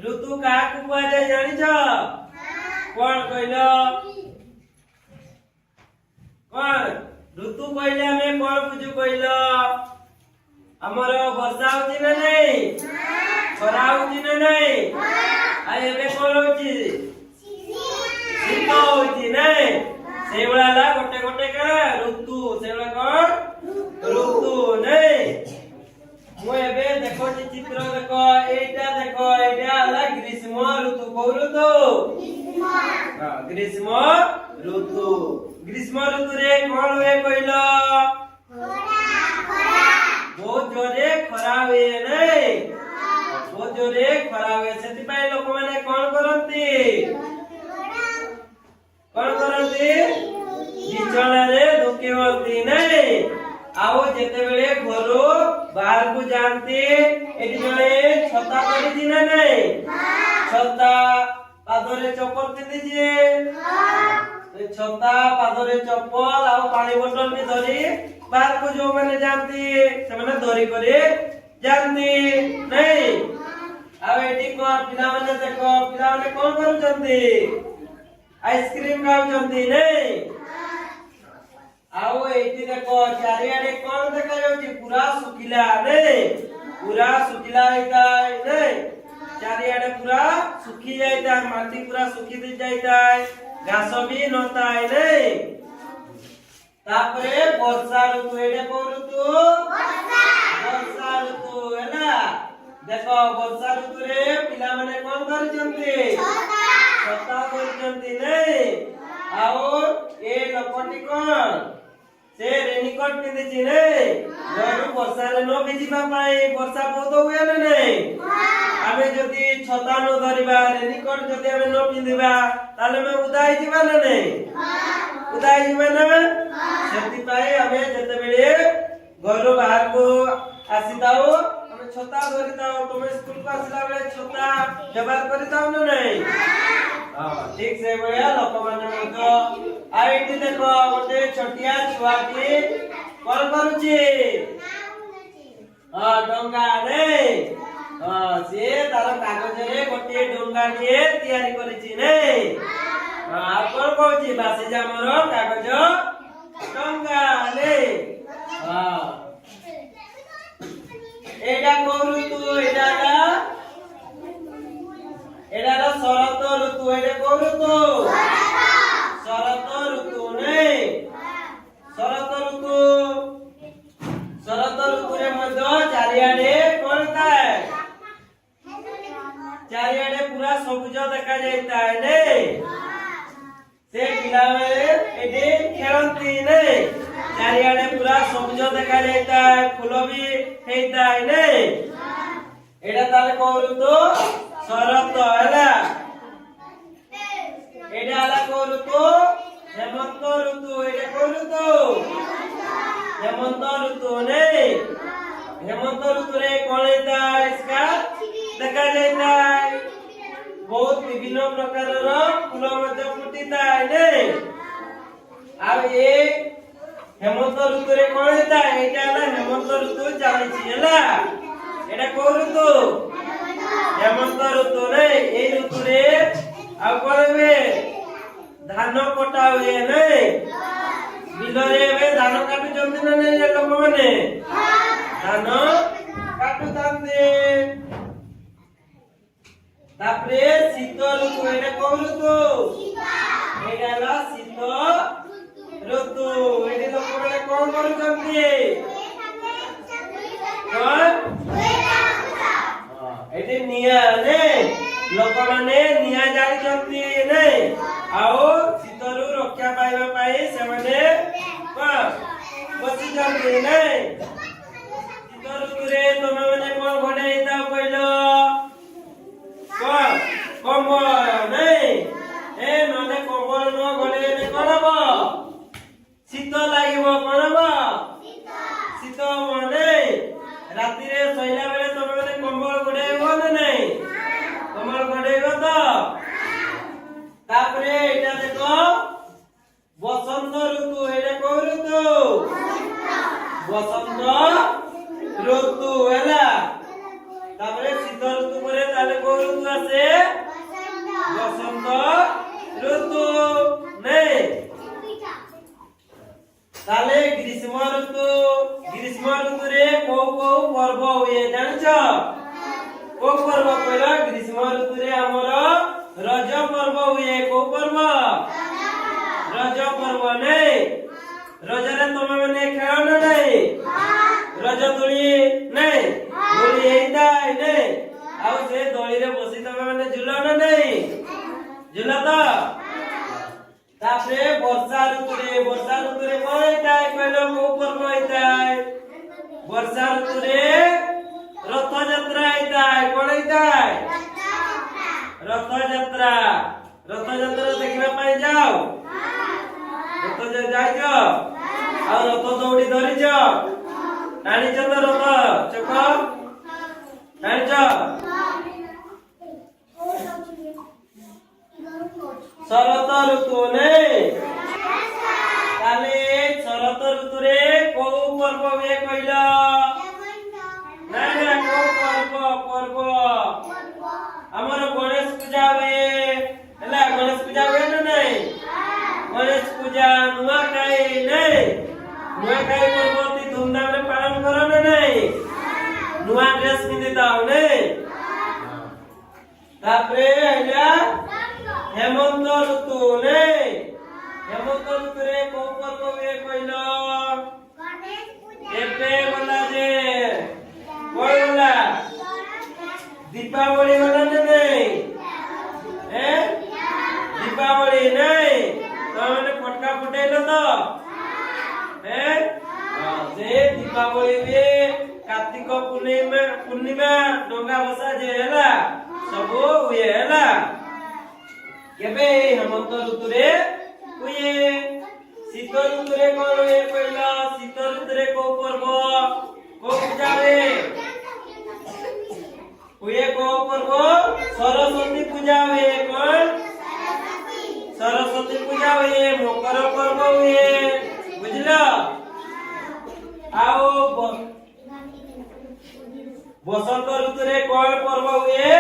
ऋतु काकू कुआଯାଏ ଜାଣିଛ? कौन कहलो? कौन ऋतु कहले हमें कौन बुझु कहलो? हमर वर्षा होची ना नहीं? खरा होची ना नहीं? आ एबे कोन होची? शीत होची नहीं? सेवळा ला गोटे गोटे का ऋतु सेवळा कोन? ऋतु नहीं? मु एबे देखो चित्र देखो एटा देखो एटा ला ग्रीष्म ऋतु को ऋतु ग्रीष्म ऋतु ग्रीष्म ऋतु रे कोन हुए कहलो? बहुत जोरे खरा हुए नहीं? बहुत जोरे खरा हुए सेति पय लोक माने कोन करंती? कोन करंती? बिछଣା रे धुके होती नहीं? आओ जेते बेले घरो बाहर को जानते एटी जणे छता पड़ी थी ना नहीं? छता पादरे चप्पल पिंदी जे छता पादरे चप्पल आ पानी बोतल भी धरी बाहर को जो माने जानती से माने धरी करे जानती नहीं? आ एटी को पिला माने देखो पिला माने कोन करू जंती? आइसक्रीम खाऊ जंती नहीं? आओ एटी देखो चारियाडे कोन देखा जाउची? पूरा सुखिला नहीं? पूरा सुखिला होता है नहीं? चारियाडे पूरा सुखी जाता है माटी पूरा सुखी दी जाता है घास भी नता है नहीं? तापरे वर्षा ऋतु एडे को ऋतु वर्षा ऋतु हैला देखो वर्षा ऋतु रे पिला माने कोन करचंती? छता करचंती नहीं? आओ ए लोकटी कोन से रेनकोट पिंदी छी नहीं? घर वर्षा रे न भिजिबा पाई वर्षा बहुत हुए ना नहीं? आमे जदी छता न धरिबा रेनकोट जदी आमे न पिंदिबा ताले में उदाई जिबा ना नहीं? उदाई जिबा ना सेति पाई आमे जते बेले घर बाहर को आसीताओ आमे छता धरिताओ तुमे स्कूल को आसिला बेले छता व्यवहार करिताओ ना नहीं? हां ठीक से बया लोक माने मतो आईटी देखो गोटे छोटिया छुआटी कोन करूची? हां डोंगा नहीं? हां से तार कागज रे गोटे डोंगा टिए तयारी करिची नहीं? हां कोन कहूची? बासी जामर कागज डोंगा नहीं? हां एटा को ऋतु एटा शरत ऋतु एटा को ऋतु शरत ऋतु नहीं? शरत ऋतु रे मध्य चारियाडे कोन थाए? चारियाडे पूरा सबुज देखा जाता है नहीं? से पिला एटे खेलती नहीं? चारियाडे पूरा सबुज देखा जाता है फूल भी हेता है नहीं? एटा ताले को ऋतु शरत हैला एटा आला को ऋतु हेमंत ऋतु एटा को ऋतु हेमंत ऋतु नहीं? हेमंत ऋतु रे कोन हेता इसका देखा जाता है बहुत विभिन्न प्रकार रो फूल मध्य फुटिता है नहीं? आ ए हेमंत ऋतु रे कोन हेता एटा ना हेमंत ऋतु जानि छी हैला एटा को ऋतु हेमंत ऋतु नहीं? ए ऋतु रे आ कोन बे धान कटा हुए नहीं? बिल रे बे धान काटु जंती ना नहीं लोक माने? धान काटु तांते तापरे शीत ऋतु एटा को ऋतु? एटा ला शीत ऋतु एटी लोक माने कोन करू जंती? कोन एटी निया नहीं? लोक माने निया जाई जंती नहीं? आओ शीतरु रक्षा पाइबा पाई से माने बसी जंती नहीं? शीत ऋतु रे तमे माने कोन घडे हिता कहलो? कोन कंबल नहीं? ए माने कंबल न घडे ने कोन हबो? शीत लागिबो कोन हबो? शीत माने राती रे सोइला बेले तमे माने कंबल घडेबो ना नहीं? कंबल घडेबो तो तापरे एटा देखो बसंत ऋतु एटा को ऋतु? बसंत ऋतु हैला तापरे शीत ऋतु परे ताले କୋଉ ଋତୁ ଆସେ? ବସନ୍ତ ଋତୁ ନାଇଁ। ତାହେଲେ ଗ୍ରୀଷ୍ମ ଋତୁରେ କୋଉ କୋଉ ପର୍ବ ହୁଏ ଜାଣିଛ? କୋଉ ପର୍ବ କହିଲ? ଗ୍ରୀଷ୍ମ ଋତୁରେ ଆମର ରଜ ପର୍ବ ହୁଏ। କୋଉ ପର୍ବ? ରଜ ପର୍ବ ନାଇଁ। ରଜରେ ତମେ ମାନେ ଖେଳ ନା ନାଇଁ? ରଜ ଦୋଳି ନାଇଁ? ଦୋଳି ହେଇଥାଏ ନାଇଁ? ଆଉ ସେ ଦୋଳିରେ ବସି ତମେ ମାନେ ଝୁଲ ନା ନାଇଁ? ଝୁଲ ତ? ତାପରେ ବର୍ଷା ଋତୁରେ କଣ ହେଇଥାଏ କହିଲ? କୋଉ ପର୍ବ ହେଇଥାଏ? ବର୍ଷା ଋତୁରେ ରଥଯାତ୍ରା ହେଇଥାଏ। କଣ ହେଇଥାଏ? ରଥଯାତ୍ରା ଦେଖିବା ପାଇଁ ଯାଅ? ଯାଇଛ? ଆଉ ରଥ ଦୌଡ଼ି ଧରିଛ? ଟାଣିଛ ତ ରଥ ଚକ? ଟାଣିଛ? ଶରତ ଋତୁ ନାଇଁ। ତାହେଲେ ଶରତ ଋତୁରେ କୋଉ ପର୍ବ ହୁଏ କହିଲ? ନାଇଁ କୋଉ ପର୍ବ? ଆମର ଗଣେଶ ପୂଜା ହୁଏ ହେଲା। ଗଣେଶ ପୂଜା ହୁଏ ନା ନାଇଁ? ଗଣେଶ ପୂଜା, ନୂଆଖାଇ ନାଇଁ? ନୂଆଖାଇ ପର୍ବ ଅତି ଧୁମଧାମ ରେ ପାଳନ କର ନା ନାଇଁ? ନୂଆ ଡ୍ରେସ ପିନ୍ଧିଥାଉ ନାଇଁ? ତାପରେ ହେଲା ହେମନ୍ତ ଋତୁ ନାଇଁ। ହେମନ୍ତ ଋତୁରେ କୋଉ ପର୍ବ ହୁଏ କହିଲ? ଏବେ ଗଲା ଯେ କଣ ଗଲା? ଦୀପାବଳି ଗଲା ନା ନାଇଁ? ଦୀପାବଳି ନାଇଁ? ତମେ ଫଟକା ଫୁଟେଇଲ ତ? ସେ ଦୀପାବଳି ହୁଏ। କାର୍ତ୍ତିକ ପୂର୍ଣ୍ଣିମା ଡଙ୍ଗା ଭସା ଯେ ହେଲା ସବୁ ହୁଏ ହେଲା। କେବେ? ହେମନ୍ତ ଋତୁରେ ହୁଏ। ଶୀତ ଋତୁରେ କଣ ହୁଏ କହିଲ? ଶୀତ ଋତୁରେ କୋଉ ପର୍ବ କୋଉ ପୂଜା ହୁଏ? କୋଉ ପର୍ବ? ସରସ୍ୱତୀ ପୂଜା ହୁଏ। କଣ? ସରସ୍ୱତୀ ପୂଜା ହୁଏ। ମକର ପର୍ବ ହୁଏ। ବୁଝିଲ? ଆଉ ବସନ୍ତ ଋତୁରେ କଣ ପର୍ବ ହୁଏ?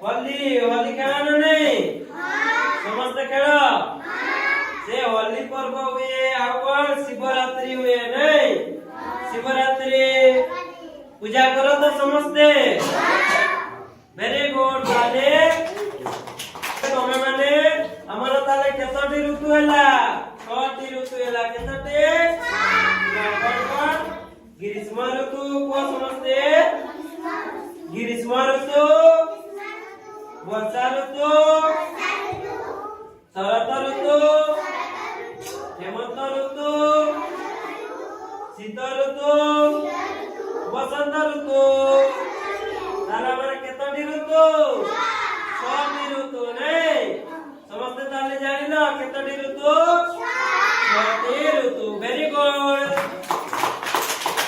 ହୋଲି ଖେଳ ନା ନାଇଁ? ସମସ୍ତେ ଖେଳ? ସେ ହୋଲି ପର୍ବ ହୁଏ। ଆଉ କଣ? ଶିବରାତ୍ରି ହୁଏ ନାଇଁ? ଶିବରାତ୍ରି ପୂଜା କର ତ ସମସ୍ତେ? Very good. ତାହେଲେ ତମେ ମାନେ ଆମର ତାହେଲେ କେତୋଟି ଋତୁ ହେଲା? 6ଟି ଋତୁ ହେଲା। କେତୋଟି? ଗ୍ରୀଷ୍ମ ଋତୁ କୁହ ସମସ୍ତେ? ଗ୍ରୀଷ୍ମ ଋତୁ, ବର୍ଷା ଋତୁ, ଶରତ ଋତୁ, ହେମନ୍ତ ଋତୁ, ଶୀତ ଋତୁ, ବସନ୍ତ ଋତୁ। ତାହେଲେ ଆମର କେତୋଟି ଋତୁ?